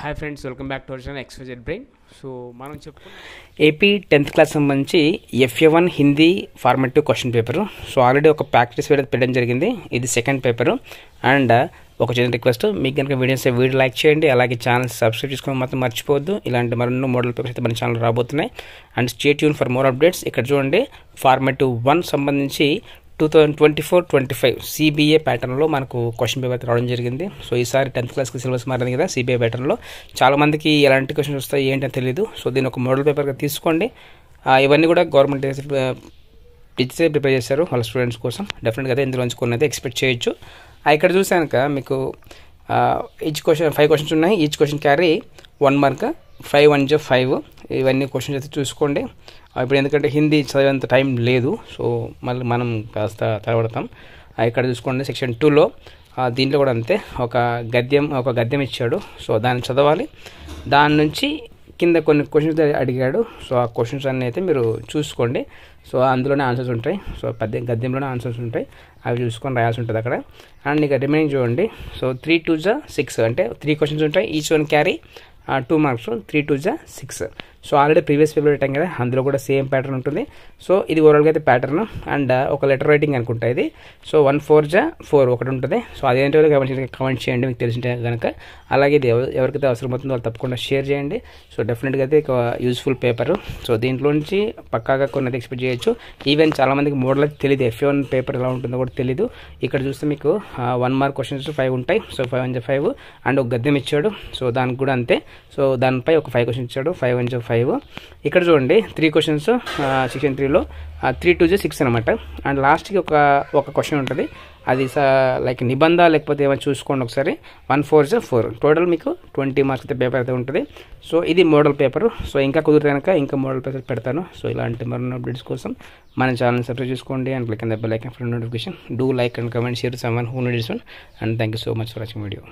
Hi friends, welcome back to our channel XYZ brain. So మనం AP 10th class సంబంధించి FA1 Hindi formative question paper. So already ఒక practice video పెట్టడం జరిగింది. ఇది second paper. And ఒక చిన్న రిక్వెస్ట్, మీకు కనుక వీడియో లైక్ చేయండి, అలాగే ఛానల్ సబ్స్క్రైబ్ చేసుకొని మాత్రం మర్చిపోవద్దు. ఇలాంటి మరెన్నో మోడల్ పేపర్స్ అయితే మన ఛానల్ రాబోతున్నాయి. And stay tune for more updates. ఇక్కడ చూడండి, ఫార్మేటివ్ 1 సంబంధించి 2024-25 CBA ప్యాటర్న్లో మనకు క్వశ్చన్ పేపర్ రావడం జరిగింది. సో ఈసారి 10th క్లాస్కి సిలబస్ మారింది కదా, CBA ప్యాటర్న్లో చాలామందికి ఎలాంటి క్వశ్చన్స్ వస్తాయి ఏంటని తెలియదు. సో దీన్ని ఒక మోడల్ పేపర్గా తీసుకోండి. ఇవన్నీ కూడా గవర్నమెంట్ టీచర్సే ప్రిపేర్ చేశారు వాళ్ళ స్టూడెంట్స్ కోసం. డెఫినెట్గా అయితే ఇందులోంచి కొన్ని అయితే ఎక్స్పెక్ట్ చేయొచ్చు. ఇక్కడ చూసాక మీకు ఈచ్ క్వశ్చన్ 5 క్వశ్చన్స్ ఉన్నాయి. ఈచ్ క్వశ్చన్ క్యారీ 1 మార్క్, 5 1 జా 5. ఇవన్నీ క్వశ్చన్స్ అయితే చూసుకోండి. ఇప్పుడు ఎందుకంటే హిందీ చదివేంత టైం లేదు, సో మళ్ళీ మనం కాస్త తడబడతాం. ఇక్కడ చూసుకోండి, సెక్షన్ 2లో దీంట్లో కూడా అంతే, ఒక గద్యం ఇచ్చాడు. సో దాన్ని చదవాలి. దాని నుంచి కింద కొన్ని క్వశ్చన్స్ అడిగాడు. సో ఆ క్వశ్చన్స్ అన్నీ అయితే మీరు చూసుకోండి. సో అందులోనే ఆన్సర్స్ ఉంటాయి. సో గద్యంలోనే ఆన్సర్స్ ఉంటాయి, అవి చూసుకొని రాయాల్సి ఉంటుంది అక్కడ. అండ్ ఇక రిమైనింగ్ చూడండి. సో 3 2 జా 6 అంటే 3 క్వశ్చన్స్ ఉంటాయి. ఈచ్ వన్ క్యారీ 2 మార్క్స్, 3 2 జా 6. సో ఆల్రెడీ ప్రీవియస్ పేపర్ పెట్టాం కదా, అందులో కూడా సేమ్ ప్యాటర్న్ ఉంటుంది. సో ఇది ఓవరాల్గా అయితే ప్యాటర్న్. అండ్ ఒక లెటర్ రైటింగ్ అనుకుంటా ఇది. సో 1 4 జా 4 ఒకటి ఉంటుంది. సో అదేంటో కమెంట్ చేయండి మీకు తెలిసింటే కనుక. అలాగే ఇది ఎవరికైతే అవసరం అవుతుందో వాళ్ళు తప్పకుండా షేర్ చేయండి. సో డెఫినెట్గా అయితే ఒక యూస్ఫుల్ పేపరు. సో దీంట్లో నుంచి పక్కాగా కొన్ని అయితే ఎక్స్పెక్ట్ చేయొచ్చు. ఈవెన్ చాలామందికి మోడల్ అయితే తెలియదు, FA1 పేపర్ ఎలా ఉంటుందో కూడా తెలీదు. ఇక్కడ చూస్తే మీకు 1 మార్క్ క్వశ్చన్స్ 5 ఉంటాయి. సో 5 1 జా 5 అండ్ ఒక గద్యం ఇచ్చాడు. సో దానికి కూడా అంతే. సో దానిపై ఒక 5 క్వశ్చన్స్ ఇచ్చాడు, 5 1 జా 5. ఇక్కడ చూడండి 3 క్వశ్చన్స్ సెక్షన్ 3లో 3 2 జా 6 అనమాట. అండ్ లాస్ట్కి ఒక క్వశ్చన్ ఉంటుంది. అది లైక్ నిబంధ లేకపోతే ఏమైనా చూసుకోండి ఒకసారి. 1 4 జా 4. టోటల్ మీకు 20 మార్క్స్ అయితే పేపర్ అయితే ఉంటుంది. సో ఇది మోడల్ పేపరు. సో ఇంకా కుదిరితే కనుక ఇంకా మోడల్ పేపర్ పెడతాను. సో ఇలాంటి మరిన్ని అప్డేట్స్ కోసం మన ఛానల్ సబ్స్క్రైబ్ చేసుకోండి. And click on the bell icon for notification. Do like and comment, share someone who needs one. And thank you so much for watching video.